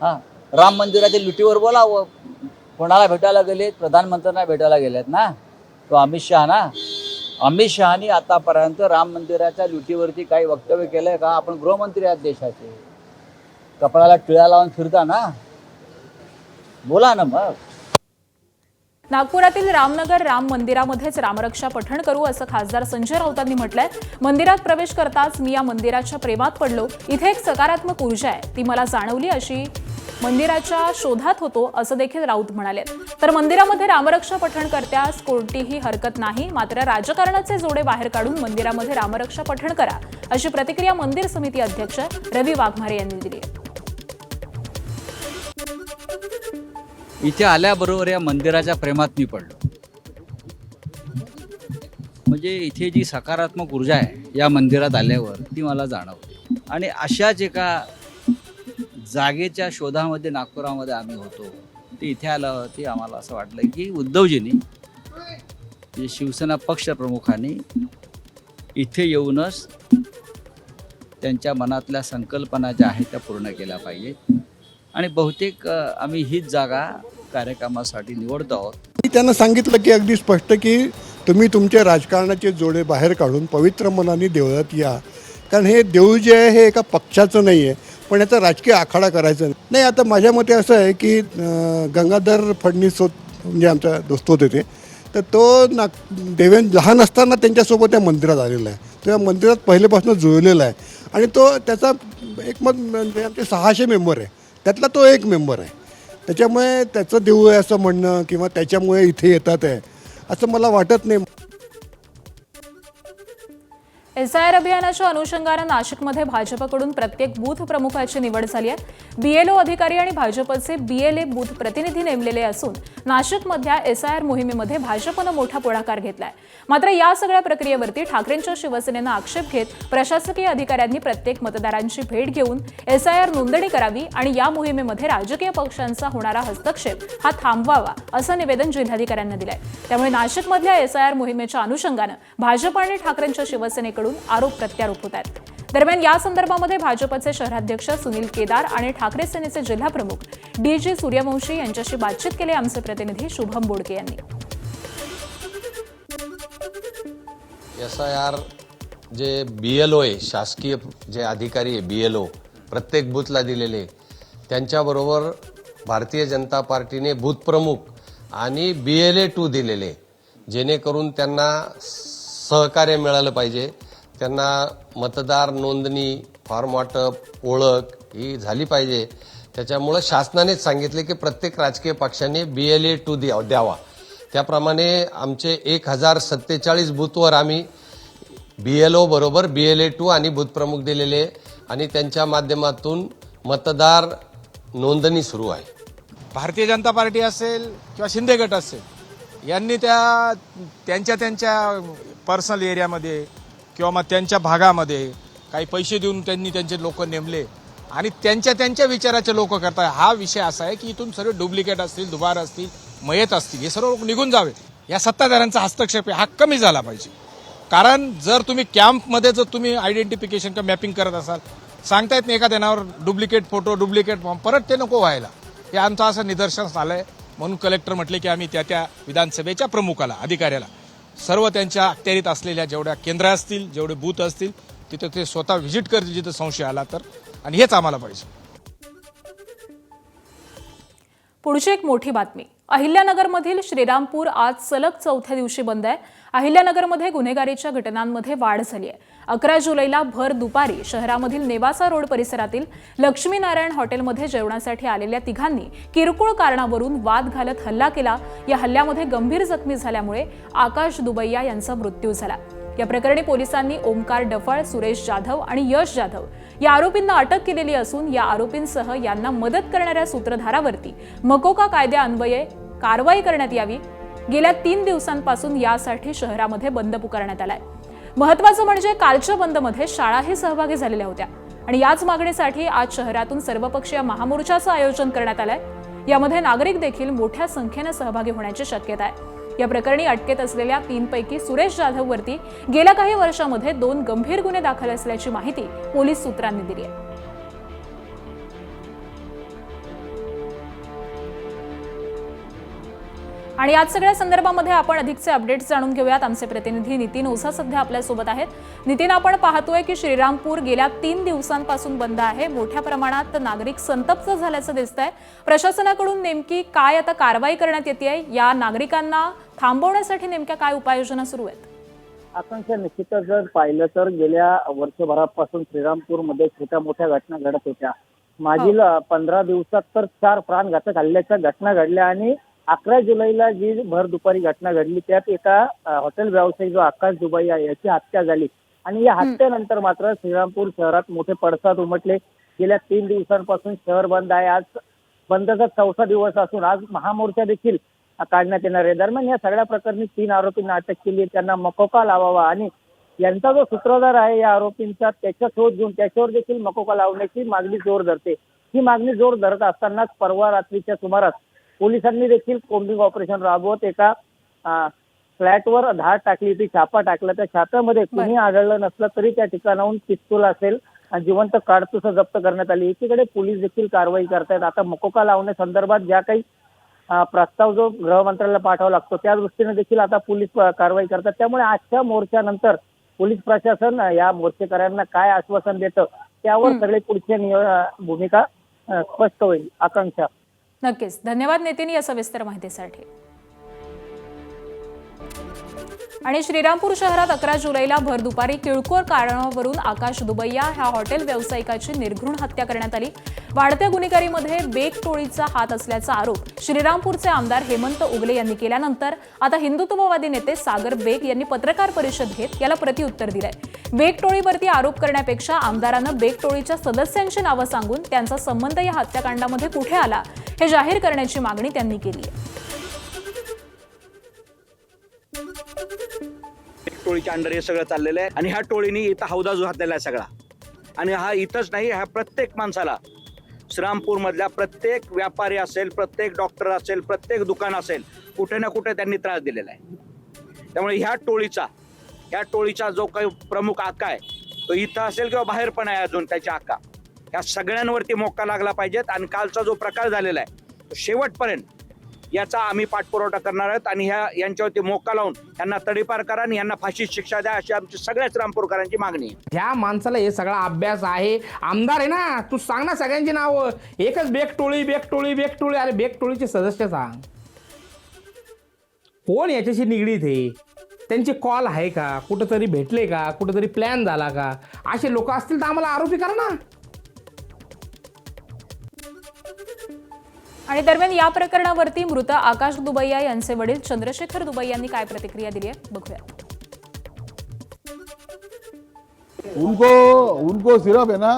हां, राम मंदिराच्या लुटीवर बोलावं. कोणाला भेटायला गेलेत? प्रधानमंत्र्यांना भेटायला गेलेत ना. तो अमित शहा ना. अमित शहानी आतापर्यंत राम मंदिराच्या लुटीवरती काही वक्तव्य केलंय का? आपण गृहमंत्री आहात देशाचे, कपाळाला टिळा लावून फिरता ना, बोला ना मग. नागपुरातील रामनगर राम मंदिरामध्येच रामरक्षा पठण करू असं खासदार संजय राऊतांनी म्हटलंय. मंदिरात प्रवेश करताच मी या मंदिराच्या प्रेमात पडलो. इथे एक सकारात्मक ऊर्जा आहे, ती मला जाणवली. अशी मंदिराच्या शोधात होतो असं देखील राऊत म्हणाले. तर मंदिरामध्ये रामरक्षा पठण करत्यास कोणतीही हरकत नाही, मात्र राजकारणाचे जोडे बाहेर काढून मंदिरामध्ये रामरक्षा पठण करा, अशी प्रतिक्रिया मंदिर समिती अध्यक्ष रवी वाघमारे यांनी दिली. इथे आल्याबरोबर या मंदिराच्या प्रेमात मी पडलो. म्हणजे इथे जी सकारात्मक ऊर्जा आहे या मंदिरात आल्यावर ती मला जाणवते. आणि अशाच एका जागेच्या शोधामध्ये नागपुरामध्ये आम्ही होतो. ते इथे आल्यावरती आम्हाला असं वाटलं की उद्धवजींनी, जे शिवसेना पक्षप्रमुखांनी इथे येऊनच त्यांच्या मनातल्या संकल्पना ज्या आहेत त्या पूर्ण केल्या पाहिजेत. आणि बहुतेक आम्ही हीच जागा कार्यक्रमासाठी निवडतो आहोत. मी त्यांना सांगितलं की अगदी स्पष्ट की तुम्ही तुमचे राजकारणाचे जोडे बाहेर काढून पवित्र मनाने देवळात या. कारण हे देऊळ जे आहे हे एका पक्षाचं नाही आहे, पण याचा राजकीय आखाडा करायचा नाही. आता माझ्या मते असं आहे की गंगाधर फडणवीस म्हणजे आमचा दोस्त होते ते, तर तो देवेंद्र लहान असताना त्यांच्यासोबत त्या मंदिरात आलेला आहे. त्या मंदिरात पहिल्यापासून जुळलेला आहे. आणि तो त्याचा एकमत म्हणजे आमचे 600 मेंबर आहे, त्यातला तो एक मेंबर आहे. त्याच्यामुळे त्याचं देऊळ आहे असं म्हणणं किंवा त्याच्यामुळे इथे येतात आहे असं मला वाटत नाही. एसआयआर अभियानाच्या अनुषंगानं नाशिकमध्ये भाजपकडून प्रत्येक बूथ प्रमुखाची निवड झाली आहे. बीएलओ अधिकारी आणि भाजपचे बीएलए बूथ प्रतिनिधी नेमलेले असून नाशिकमधल्या एसआयआर मोहिमेमध्ये भाजपनं मोठा पुढाकार घेतलाय. मात्र या सगळ्या प्रक्रियेवरती ठाकरेंच्या शिवसेनेनं आक्षेप घेत प्रशासकीय अधिकाऱ्यांनी प्रत्येक मतदारांची भेट घेऊन एसआयआर नोंदणी करावी आणि या मोहिमेमध्ये राजकीय पक्षांचा होणारा हस्तक्षेप हा थांबवावा असं निवेदन जिल्हाधिकाऱ्यांना दिलंय. त्यामुळे नाशिकमधल्या एसआयआर मोहिमेच्या अनुषंगानं भाजप आणि ठाकरेंच्या शिवसेनेकडून आरोप प्रत्यारोप होत आहेत. दरम्यान या संदर्भामध्ये भाजपचे शहराध्यक्ष सुनील केदार आणि ठाकरे सेनेचे जिल्हाप्रमुख डीजी सूर्यवंशी यांच्याशी बातचीत केली. आमचे प्रतिनिधी शुभम बोडके यांनी. एसआयआर जे बीएलओ आहे, शासकीय जे अधिकारी आहे बीएलओ प्रत्येक बूथला दिलेले, त्यांच्याबरोबर भारतीय जनता पार्टीने बूथ प्रमुख आणि BLA 2 दिलेले, जेणेकरून त्यांना सहकार्य मिळालं पाहिजे. त्यांना मतदार नोंदणी, फॉर्म वाटप, ओळख ही झाली पाहिजे. त्याच्यामुळं शासनानेच सांगितले की प्रत्येक राजकीय पक्षाने BLA 2 द्यावा. त्याप्रमाणे आमचे 1047 बूथवर आम्ही BLO बरोबर BLA 2 आणि बूथ प्रमुख दिलेले आणि त्यांच्या माध्यमातून मतदार नोंदणी सुरू आहे. भारतीय जनता पार्टी असेल किंवा शिंदे गट असेल यांनी त्यांच्या पर्सनल एरियामध्ये किंवा मग त्यांच्या भागामध्ये काही पैसे देऊन त्यांनी त्यांचे लोक नेमले आणि त्यांच्या विचाराचे लोक करतात. हा विषय असा आहे की इथून सर्व डुप्लिकेट असतील, दुबार असतील, मयत असतील, हे सर्व लोक निघून जावे. या सत्ताधाऱ्यांचा हस्तक्षेप हा कमी झाला पाहिजे. कारण जर तुम्ही कॅम्पमध्ये जर तुम्ही आयडेंटिफिकेशन किंवा मॅपिंग करत असाल, सांगता येत नाही एका त्यांनावर डुप्लिकेट फोटो, डुप्लिकेट फॉर्म, परत ते नको व्हायला. हे आमचं असं निदर्शनास आलंय. म्हणून कलेक्टर म्हटले की आम्ही त्या विधानसभेच्या प्रमुखाला, अधिकाऱ्याला, सर्व त्यांच्या अखत्यारीत असलेल्या जेवढ्या केंद्र असतील, जेवढे बूथ असतील, तिथे ते स्वतः व्हिजिट करतील जिथे संशय आला तर. आणि हेच आम्हाला पाहिजे. पुढची एक मोठी बातमी. अहिल्यानगरमधील श्रीरामपूर आज सलग 4थ्या दिवशी बंद आहे. अहिल्यानगरमध्ये गुन्हेगारीच्या घटनांमध्ये वाढ झाली आहे. 11 जुलैला भर दुपारी शहरामधील नेवासा रोड परिसरातील लक्ष्मीनारायण हॉटेलमध्ये जेवणासाठी आलेल्या तिघांनी किरकोळ कारणावरून वाद घालत हल्ला केला. या हल्ल्यामध्ये गंभीर जखमी झाल्यामुळे आकाश दुबैया यांचा मृत्यू झाला. या प्रकरणी पोलिसांनी ओमकार डफळ, सुरेश जाधव आणि यश जाधव या आरोपींना अटक केलेली असून या आरोपींसह यांना मदत करणाऱ्या सूत्रधारावरती मकोका कायद्यान्वये कारवाई करण्यात यावी. गेल्या 3 दिवसांपासून यासाठी शहरामध्ये बंद पुकारण्यात आलाय. महत्त्वाचं म्हणजे कालच्या बंदमध्ये शाळाही सहभागी झालेल्या होत्या आणि याच मागणीसाठी आज शहरातून सर्वपक्षीय महामोर्चाचं आयोजन करण्यात आलंय. यामध्ये नागरिक देखील मोठ्या संख्येनं सहभागी होण्याची शक्यता आहे. या प्रकरणी अटकेत असलेल्या 3 पैकी सुरेश जाधववरती गेल्या काही वर्षांमध्ये 2 गंभीर गुन्हे दाखल असल्याची माहिती पोलीस सूत्रांनी दिली आहे. आणि आज सगळ्या संदर्भामध्ये आपण अधिकचे अपडेट्स जाणून घेऊयात. आमचे प्रतिनिधी नितीन ओझा सध्या आपल्यासोबत आहेत. नितीन, आपण पाहतोय की श्रीरामपूर गेल्या 3 दिवसांपासून बंद आहे. मोठ्या प्रमाणात नागरिक संतप्त झाल्याचं दिसतंय. प्रशासनाकडून नेमकी काय आता कारवाई करण्यात येते? या नागरिकांना थांबवण्यासाठी नेमक्या काय उपाययोजना सुरू आहेत? आकांक्षा, निश्चितच जर पाहिलं तर गेल्या वर्षभरापासून श्रीरामपूरमध्ये छोट्या मोठ्या घटना घडत होत्या. मागील 15 दिवसात तर 4 प्राणघातक हल्ल्याच्या घटना घडल्या आणि 11 जुलैला जी भर दुपारी घटना घडली त्यात एका हॉटेल व्यावसायिक जो आकाश दुबई आहे याची हत्या झाली. आणि या हत्येनंतर मात्र श्रीरामपूर शहरात मोठे पडसाद उमटले. गेल्या 3 दिवसांपासून शहर बंद आहे. आज बंदचा 4था दिवस असून आज महामोर्चा देखील काढण्यात येणार आहे. दरम्यान या सगळ्या प्रकरणी 3 आरोपींना अटक केली आहे. त्यांना मकोका लावावा आणि यांचा जो सूत्रधार आहे या आरोपींचा त्याच्या शोध घेऊन त्याच्यावर देखील मकोका लावण्याची मागणी जोर धरते. ही मागणी जोर धरत असतानाच परवा रात्रीच्या सुमारास पोलिसांनी देखील कोम्बिंग ऑपरेशन राबवत एका फ्लॅटवर धाड टाकली होती, छापा टाकला. त्या छाप्यामध्ये कुणी आढळलं नसलं तरी त्या ठिकाणाहून पिस्तूल असेल आणि जिवंत काडतुसं जप्त करण्यात आली. एकीकडे पोलीस देखील कारवाई करतायत. आता मकोका लावण्यासंदर्भात ज्या काही प्रस्ताव जो गृह मंत्रालयाला पाठवावा लागतो त्या दृष्टीने देखील आता पोलीस कारवाई करतात. त्यामुळे आजच्या मोर्चानंतर पोलीस प्रशासन या मोर्चेकऱ्यांना काय आश्वासन देतं त्यावर सगळे पुढची भूमिका स्पष्ट होईल. आकांक्षा. नक्कीच, धन्यवाद नितीन या सविस्तर माहितीसाठी. आणि श्रीरामपूर शहरात 11 जुलैला भर दुपारी किरकोळ कारणावरून आकाश दुबैया ह्या हॉटेल व्यावसायिकाची निर्घृण हत्या करण्यात आली. वाढत्या गुन्हेगारीमध्ये बेक टोळीचा हात असल्याचा आरोप श्रीरामपूरचे आमदार हेमंत उगले यांनी केल्यानंतर आता हिंदुत्ववादी नेते सागर बेग यांनी पत्रकार परिषद घेत याला प्रत्युत्तर दिलंय. बेक टोळीवरती आरोप करण्यापेक्षा आमदारानं बेक टोळीच्या सदस्यांची नावं सांगून त्यांचा संबंध या हत्याकांडामध्ये कुठे आला हे जाहीर करण्याची मागणी त्यांनी केली आहे. टोळीच्या अंडर हे सगळं चाललेलं आहे आणि ह्या टोळीने इथं हौदा घातलेला आहे सगळा. आणि हा इथंच नाही, ह्या प्रत्येक माणसाला श्रीरामपूर मधल्या प्रत्येक व्यापारी असेल, प्रत्येक डॉक्टर असेल, प्रत्येक दुकान असेल, कुठे ना कुठे त्यांनी त्रास दिलेला आहे. त्यामुळे ह्या टोळीचा जो काही प्रमुख आका आहे तो इथं असेल किंवा बाहेर पण आहे अजून त्याच्या आका, ह्या सगळ्यांवरती मोका लागला पाहिजेत. आणि कालचा जो प्रकार झालेला आहे तो शेवटपर्यंत याचा आम्ही पाठपुरावा करणार आहोत आणि यांच्यावरती मोका लावून यांना तडीपार करा आणि यांना फाशीची शिक्षा द्या अशी आमची सगळ्या श्रीरामपूरकरांची मागणी आहे. ह्या माणसाला हे सगळा अभ्यास आहे. आमदार आहे ना, तू सांग ना सगळ्यांची नावं. एकच बेक टोळी. अरे बेक टोळीचे सदस्य सांग, कोण याच्याशी निगडीत आहे, त्यांचे कॉल आहे का, कुठंतरी भेटले का, कुठंतरी प्लॅन झाला का? असे लोक असतील तर आम्हाला आरोपी करा ना. आणि दरम्यान या प्रकरणावरती मृत आकाश दुबैया यांचे वडील चंद्रशेखर दुबई यांनी काय प्रतिक्रिया दिली आहे बघूया. उनको सिर्फ है ना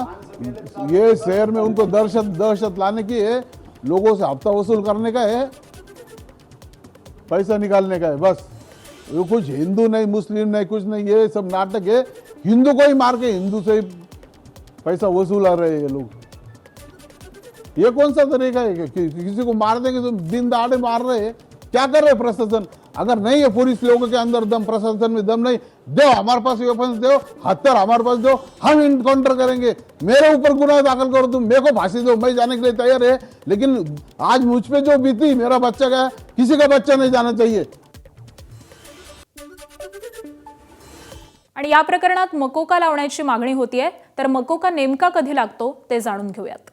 ये शहर में उनको दहशत लाने की है, लोगों से हफ्ता वसूल करने का है, पैसा निकालने का है बस. ये कुछ हिंदू नहीं, मुस्लिम नहीं, कुछ नहीं, ये सब नाटक है. हिंदू को ही मार के हिंदू से पैसा वसूला रहे हैं ये लोग. ये कौन सा तरीका है कि किसी को मार देंगे तो दिन दहाड़े मार रहे हैं? क्या कर रहे प्रशासन? अगर नहीं है पुलिस लोगों के अंदर दम, प्रशासन में दम नहीं, दो हमारे पास वेपन्स दो, हथियार हमारे पास दो, हम इनकाउंटर करेंगे. मेरे ऊपर गुनाह दाखिल करो, तुम मेरे को फांसी दो, मैं जाने के लिए तैयार है. लेकिन आज मुझ पे जो बीती, मेरा बच्चा गया, किसी का बच्चा नहीं जाना चाहिए. आणि या प्रकरणात मकोका लावण्याची मागणी होतीये, तर मकोका नेमका कधी लागतो ते जाणून घेऊयात.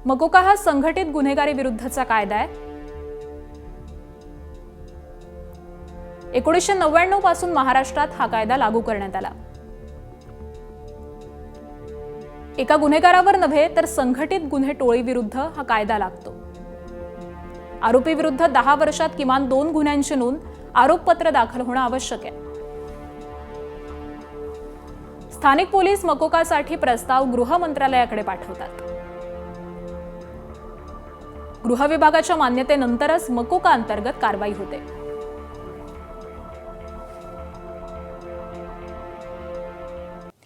मकोका हा संघटित गुन्हेगारी विरुद्धचा कायदा आहे. 1999 पासून महाराष्ट्रात हा कायदा लागू करण्यात आला. एका गुन्हेगारावर नव्हे तर संघटित गुन्हे टोळी विरुद्ध हा कायदा लागतो. आरोपी विरुद्ध 10 वर्षात किमान 2 गुन्ह्यांची नोंद, आरोपपत्र दाखल होणं आवश्यक आहे. स्थानिक पोलीस मकोकासाठी प्रस्ताव गृह मंत्रालयाकडे पाठवतात. गृह विभागाच्या मान्यतेनंतरच मकोका अंतर्गत कारवाई होते.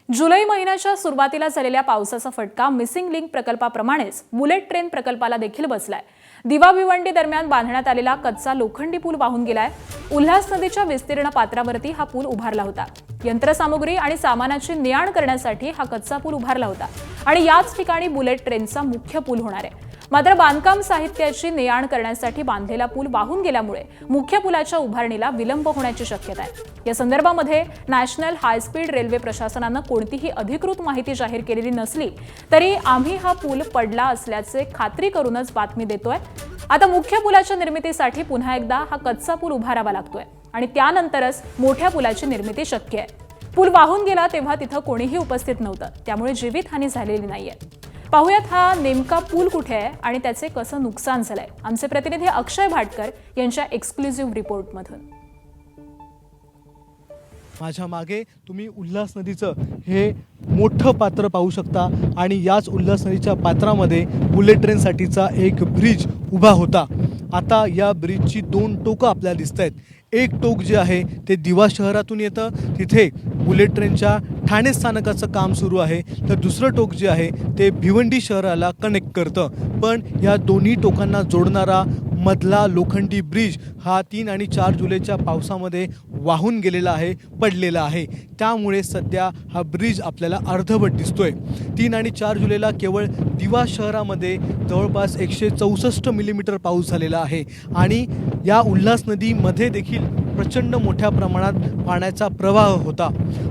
जुलै महिन्याच्या सुरुवातीला झालेल्या पावसाचा फटका मिसिंग लिंक प्रकल्पाप्रमाणेच बुलेट ट्रेन प्रकल्पाला देखील बसलाय. दिवा भिवंडी दरम्यान बांधण्यात आलेला कच्चा लोखंडी पूल वाहून गेलाय. उल्हास नदीच्या विस्तीर्ण पात्रावरती हा पूल उभारला होता. यंत्रसामुग्री आणि सामानाची ने-आण करण्यासाठी हा कच्चा पूल उभारला होता आणि याच ठिकाणी बुलेट ट्रेनचा मुख्य पूल होणार आहे. मात्र बांधकाम साहित्याची ने-आण करण्यासाठी बांधलेला पूल वाहून गेल्यामुळे मुख्य पुलाच्या उभारणीला विलंब होण्याची शक्यता आहे. या संदर्भामध्ये नॅशनल हायस्पीड रेल्वे प्रशासनानं कोणतीही अधिकृत माहिती जाहीर केलेली नसली तरी आम्ही हा पूल पडला असल्याचे खात्री करूनच बातमी देतोय. आता मुख्य पुलाच्या निर्मितीसाठी पुन्हा एकदा हा कच्चा पूल उभारावा लागतोय आणि त्यानंतरच मोठ्या पुलाची निर्मिती शक्य आहे. पूल वाहून गेला तेव्हा तिथं कोणीही उपस्थित नव्हतं, त्यामुळे जीवितहानी झालेली नाहीये. पाहूयात हा नेमका पूल कुठे आहे आणि त्याचे कसं नुकसान झालंय, आमचे प्रतिनिधी अक्षय भाटकर यांच्या एक्सक्लुझिव्ह रिपोर्टमधून. माझ्या मागे तुम्ही उल्हास नदीचं हे मोठं पात्र पाहू शकता आणि याच उल्हास नदीच्या पात्रामध्ये बुलेट ट्रेनसाठीचा एक ब्रिज उभा होता. आता या ब्रिजची 2 टोकं आपल्याला दिसत आहेत. एक टोक जे आहे ते दिवा शहरातून येतं, तिथे बुलेट ट्रेनच्या ठाणे स्थानकाचं काम सुरू आहे, तर दुसरं टोक जे आहे ते भिवंडी शहराला कनेक्ट करतं. पण या दोन्ही टोकांना जोडणारा मधला लोखंडी ब्रिज हा 3 आणि 4 जुलैच्या पावसामध्ये वाहून गेलेला आहे, पडलेला आहे. त्यामुळे सध्या हा ब्रिज आपल्याला अर्धवट दिसतोय. 3 आणि 4 जुलैला केवळ दिवा शहरामध्ये जवळपास 164 मिलीमीटर पाऊस झालेला आहे आणि या उल्हास नदीमध्ये देखील प्रचंड मोठ्या प्रमाणात पाण्याचा प्रवाह होता.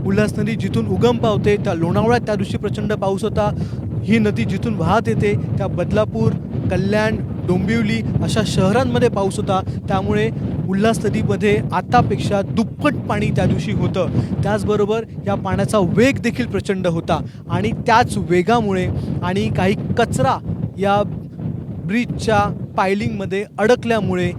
उल्हास नदी जिथून उगम पावते त्या लोणावळ्यात त्या दिवशी प्रचंड पाऊस होता. ही नदी जिथून वाहत येते त्या बदलापूर, कल्याण, डोंबिवली अशा शहरांमध्ये पाऊस होता. त्यामुळे उल्हास नदीमध्ये आतापेक्षा दुप्पट पाणी त्या दिवशी होतं. त्याचबरोबर या पाण्याचा वेग देखील प्रचंड होता आणि त्याच वेगामुळे आणि काही कचरा या ब्रिजच्या पायलिंगमध्ये अडकल्यामुळे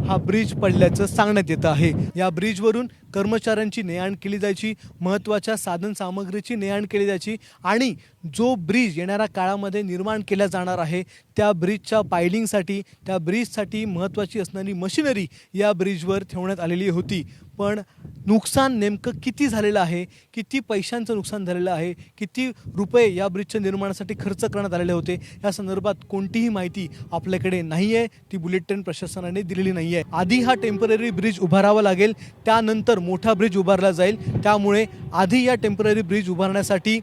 हा ब्रिज पडल्याचं सांगण्यात येतं आहे. या ब्रिजवरून कर्मचाऱ्यांची ने-आण केली जायची, महत्त्वाच्या साधन सामग्रीची ने-आण केली जायची आणि जो ब्रिज येणाऱ्या काळामध्ये निर्माण केला जाणार आहे त्या ब्रिजच्या पायलिंगसाठी, त्या ब्रिजसाठी महत्त्वाची असणारी मशिनरी या ब्रिजवर ठेवण्यात आलेली होती. पण नुकसान नेमकं किती झालेलं आहे, किती पैशांचं नुकसान झालेलं आहे, किती रुपये या ब्रिजच्या निर्माणासाठी खर्च करण्यात आलेले होते, या संदर्भात कोणतीही माहिती आपल्याकडे नाही आहे. ती बुलेट ट्रेन प्रशासनाने दिलेली नाही आहे. आधी हा टेम्पररी ब्रिज उभारावा लागेल, त्यानंतर मोठा ब्रिज उभारला जाईल. त्यामुळे आधी या टेम्पररी ब्रिज उभारण्यासाठी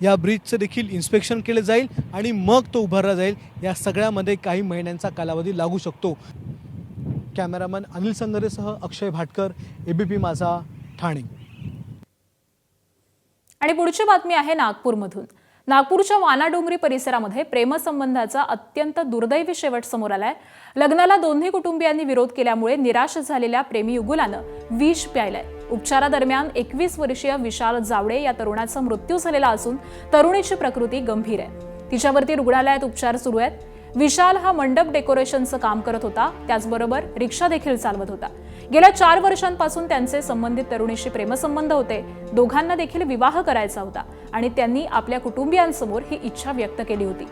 या ब्रिजचं देखील इन्स्पेक्शन केलं जाईल आणि मग तो उभारला जाईल. या सगळ्यामध्ये काही महिन्यांचा कालावधी लागू शकतो. कॅमेरामन अनिल संगरेसह अक्षय भाटकर, एबीपी माझा, ठाणे. आणि पुढची बातमी आहे नागपूरमधून. नागपूरच्या वानाडोंगरी परिसरामध्ये प्रेमसंबंधाचा अत्यंत दुर्दैवी शेवट समोर आलाय. लग्नाला दोन्ही कुटुंबियांनी विरोध केल्यामुळे निराश झालेल्या प्रेमी युगुलानं विष प्यायलंय. उपचारादरम्यान 21 वर्षीय विशाल जावडे या तरुणाचा मृत्यू झालेला असून तरुणीची प्रकृती गंभीर आहे. तिच्यावरती रुग्णालयात उपचार सुरू आहेत. विशाल हा मंडप डेकोरेशनचं काम करत होता, त्याचबरोबर रिक्षा देखील चालवत होता. गेल्या 4 वर्षांपासून त्यांचे संबंधित तरुणीशी प्रेमसंबंध होते. दोघांना देखील विवाह करायचा होता आणि त्यांनी आपल्या कुटुंबियांसमोर ही इच्छा व्यक्त केली होती.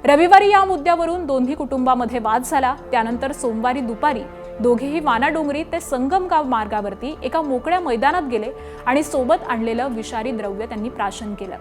रविवारी या मुद्द्यावरून दोन्ही कुटुंबामध्ये वाद झाला. त्यानंतर सोमवारी दुपारी दोघेही वानाडोंगरी ते संगमगाव मार्गावरती एका मोकळ्या मैदानात गेले आणि सोबत आणलेलं विषारी द्रव्य त्यांनी प्राशन केलं.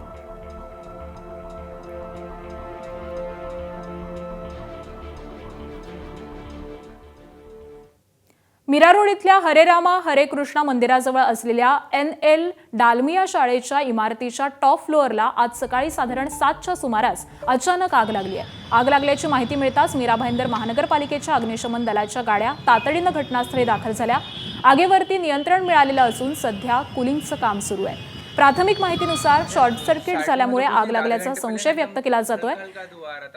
मीरा रोड इथल्या हरे रामा हरे कृष्णा मंदिराजवळ असलेल्या NL डालमिया शाळेच्या इमारतीच्या टॉप फ्लोअरला आज सकाळी साधारण 7च्या सुमारास अचानक आग लागली आहे. आग लागल्याची माहिती मिळताच मीरा भाईंदर महानगरपालिकेच्या अग्निशमन दलाच्या गाड्या तातडीनं घटनास्थळी दाखल झाल्या. आगीवरती नियंत्रण मिळालेलं असून सध्या कुलिंगचं काम सुरू आहे. प्राथमिक माहितीनुसार शॉर्ट सर्किट झाल्यामुळे आग लागल्याचा संशय व्यक्त केला जातोय,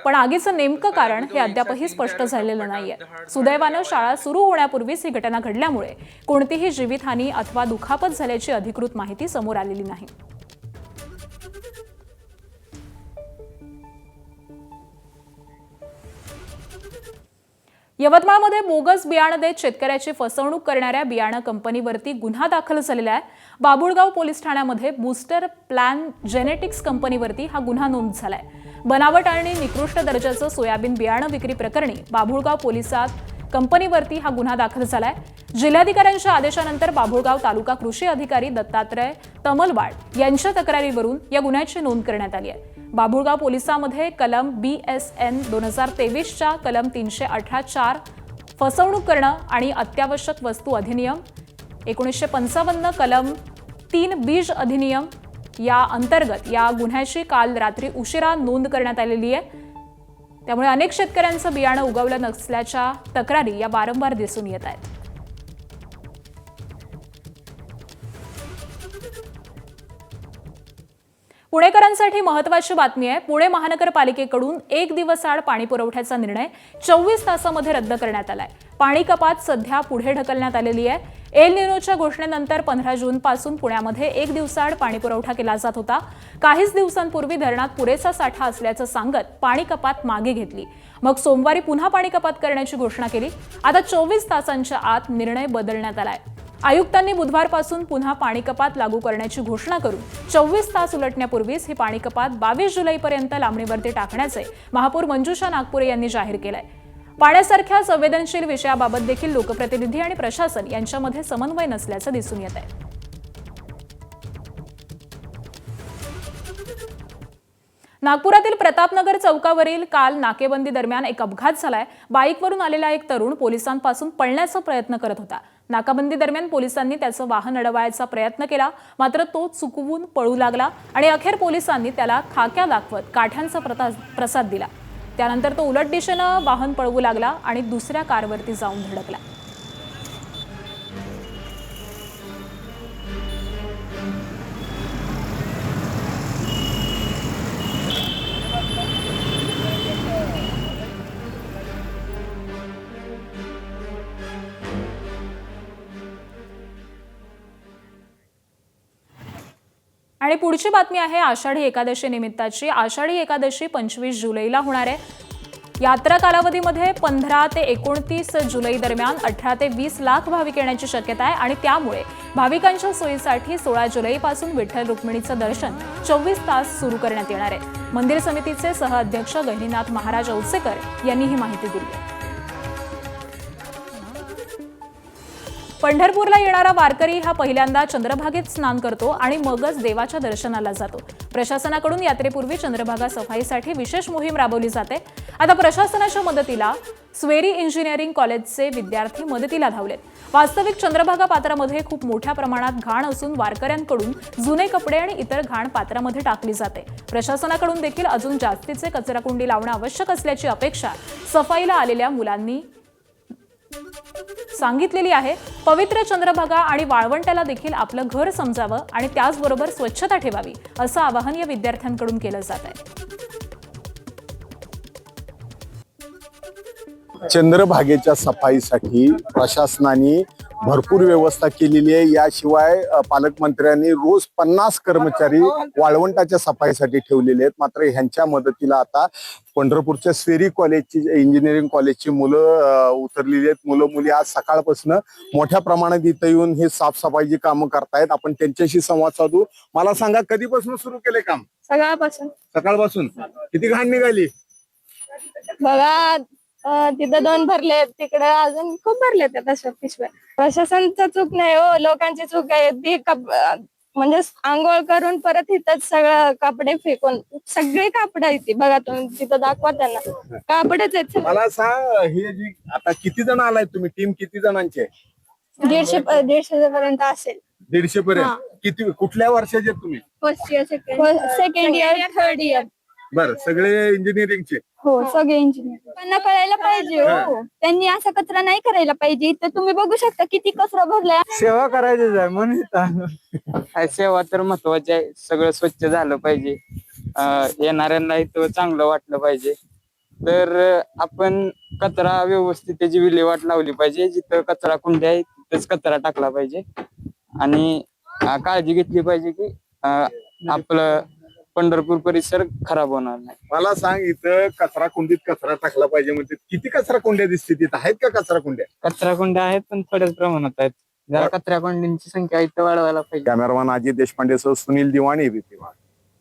पण आगीचं नेमकं कारण हे अद्यापही स्पष्ट झालेलं नाहीये. सुदैवानं शाळा सुरू होण्यापूर्वीच ही घटना घडल्यामुळे कोणतीही जीवितहानी अथवा दुखापत झाल्याची अधिकृत माहिती समोर आलेली नाही. यवतमाळमध्ये बोगस बियाणं देत शेतकऱ्याची फसवणूक करणाऱ्या बियाणं कंपनीवरती गुन्हा दाखल झालेला आहे. बाबुळगाव पोलीस ठाण्यामध्ये बूस्टर प्लॅन जेनेटिक्स कंपनीवरती हा गुन्हा नोंद झालाय. बनावट आणि निकृष्ट दर्जाचं सोयाबीन बियाणं विक्री प्रकरणी बाबुळगाव पोलिसात कंपनीवरती हा गुन्हा दाखल झालाय. जिल्हाधिकाऱ्यांच्या आदेशानंतर बाबुळगाव तालुका कृषी अधिकारी दत्तात्रय तमलवाड यांच्या तक्रारीवरून या गुन्ह्याची नोंद करण्यात आली आहे. बाबुळगाव पोलिसांमध्ये कलम BSN 2023च्या कलम 318(4) फसवणूक करणं आणि अत्यावश्यक वस्तू अधिनियम, 1955 कलम 3 बीज अधिनियम या अंतर्गत या गुन्ह्याची काल रात्री उशिरा नोंद करण्यात आलेली आहे. त्यामुळे अनेक शेतकऱ्यांचं बियाणं उगवलं नसल्याच्या तक्रारी या वारंवार दिसून येत आहेत. पुणेकरांसाठी महत्त्वाची बातमी आहे. पुणे महानगरपालिकेकडून 1 दिवस आड पाणी पुरवठ्याचा निर्णय 24 तासामध्ये रद्द करण्यात आलाय. पाणी कपात सध्या पुढे ढकलण्यात आलेली आहे. एल निनोच्या घोषणेनंतर 15 जूनपासून पुण्यामध्ये 1 दिवसाआड पाणी पुरवठा केला जात होता. काहीच दिवसांपूर्वी धरणात पुरेसा साठा असल्याचं सांगत पाणी कपात मागे घेतली. मग सोमवारी पुन्हा पाणी कपात करण्याची घोषणा केली. आता 24 तासांच्या आत निर्णय बदलण्यात आलाय. आयुक्तांनी बुधवारपासून पुन्हा पाणी कपात लागू करण्याची घोषणा करून 24 तास उलटण्यापूर्वीच ही पाणी कपात 22 जुलैपर्यंत लांबणीवरती टाकण्याचे महापौर मंजुषा नागपुरे यांनी जाहीर केलंय. पाण्यासारख्या संवेदनशील विषयाबाबत देखील लोकप्रतिनिधी आणि प्रशासन यांच्यामध्ये समन्वय नसल्याचं दिसून येत आहे. नागपुरातील प्रतापनगर चौकावरील काल नाकेबंदी दरम्यान एक अपघात झालाय. बाईकवरून आलेला एक तरुण पोलिसांपासून पळण्याचा प्रयत्न करत होता. नाकाबंदी दरम्यान पोलिसांनी त्याचं वाहन अडवायचा प्रयत्न केला, मात्र तो चुकवून पळू लागला आणि अखेर पोलिसांनी त्याला खाक्या दाखवत काठ्यांचा प्रसाद दिला. त्यानंतर तो उलट दिशेनं वाहन पळवू लागला आणि दुसऱ्या कारवरती जाऊन धडकला. आणि पुढची बातमी आहे आषाढी एकादशी निमित्ताची. आषाढी एकादशी 25 जुलैला होणार आहे. यात्रा कालावधीमध्ये 15 ते 29 जुलै दरम्यान 18 ते 20 लाख भाविक येण्याची शक्यता आहे आणि त्यामुळे भाविकांच्या सोयीसाठी 16 जुलैपासून विठ्ठल रुक्मिणीचं दर्शन 24 तास सुरू करण्यात येणार आहे. मंदिर समितीचे सहअध्यक्ष गहिनीनाथ महाराज औसेकर यांनी ही माहिती दिली आहे. पंढरपूरला येणारा वारकरी हा पहिल्यांदा चंद्रभागेत स्नान करतो आणि मगच देवाच्या दर्शनाला जातो. प्रशासनाकडून यात्रेपूर्वी चंद्रभागा सफाईसाठी विशेष मोहीम राबवली जाते. आता प्रशासनाच्या मदतीला स्वेरी इंजिनिअरिंग कॉलेजचे विद्यार्थी मदतीला धावलेत. वास्तविक चंद्रभागा पात्रामध्ये खूप मोठ्या प्रमाणात घाण असून वारकऱ्यांकडून जुने कपडे आणि इतर घाण पात्रामध्ये टाकली जाते. प्रशासनाकडून देखील अजून जास्तीचे कचराकुंडी लावणं आवश्यक असल्याची अपेक्षा सफाईला आलेल्या मुलांनी सांगितलेली आहे. पवित्र चंद्रभागा आणि वाळवंटाला देखील आपलं घर समजावं आणि त्याचबरोबर स्वच्छता ठेवावी असं आवाहन या विद्यार्थ्यांकडून केलं जात आहे. चंद्रभागेच्या सफाईसाठी प्रशासनाने भरपूर व्यवस्था केलेली आहे. याशिवाय पालकमंत्र्यांनी रोज 50 कर्मचारी वाळवंटाच्या सफाईसाठी ठेवलेले आहेत. मात्र ह्यांच्या मदतीला आता पंढरपूरच्या स्वेरी कॉलेजची इंजिनिअरिंग कॉलेजची मुलं उतरलेली आहेत. मुलं मुली आज सकाळपासून मोठ्या प्रमाणात इथं येऊन हे साफसफाईची कामं करतायत. आपण त्यांच्याशी संवाद साधू. मला सांगा, कधीपासून सुरू केले काम? सकाळपासून. किती घाण निघाली बघा, तिथं 2 भरले, तिकडे अजून खूप भरले तशा पिशव्या. प्रशासनाचं चूक नाही हो, लोकांची चूक आहे ती. म्हणजे आंघोळ करून परत इथंच सगळं कापडे फेकून, सगळे कापड आहेत बघा, तुम्ही तिथं दाखवा त्यांना, कापडच आहेत. मला सांग, हे जी आता किती जण आलाय तुम्ही? टीम किती जणांची आहे? 150 पर्यंत असेल. 150 पर्यंत. किती कुठल्या वर्षाचे तुम्ही? First year, second year, third year. बरं, सगळे इंजिनिअरिंगचे? हो, सगळे इंजिनियर. त्यांना कळायला पाहिजे हो, त्यांनी असा कचरा नाही करायला पाहिजे. तर तुम्ही बघू शकता किती कचरा भरलाय. सेवा करायचीच आहे म्हणून सेवा तर महत्वाची आहे. सगळं स्वच्छ झालं पाहिजे, येणाऱ्यांना इथं चांगलं वाटलं पाहिजे. तर आपण कचरा व्यवस्थित त्याची विल्हेवाट लावली पाहिजे. जिथं कचरा कुंडी आहे तिथंच कचरा टाकला पाहिजे आणि काळजी घेतली पाहिजे की आपलं पंढरपूर परिसर खराब होणार नाही. मला सांग, इथं कचरा कुंडीत कचरा टाकला पाहिजे म्हणजे किती कचरा कुंड्या दिसते तिथं? आहेत का कचरा कुंड्या? कचरा कुंड्या आहेत पण थोड्याच प्रमाणात आहेत. जरा कचरा कुंड्यांची संख्या इथं वाढवायला पाहिजे. कॅमेरामॅन अजित देशपांडे सह सुनील दिवाणी, ABP.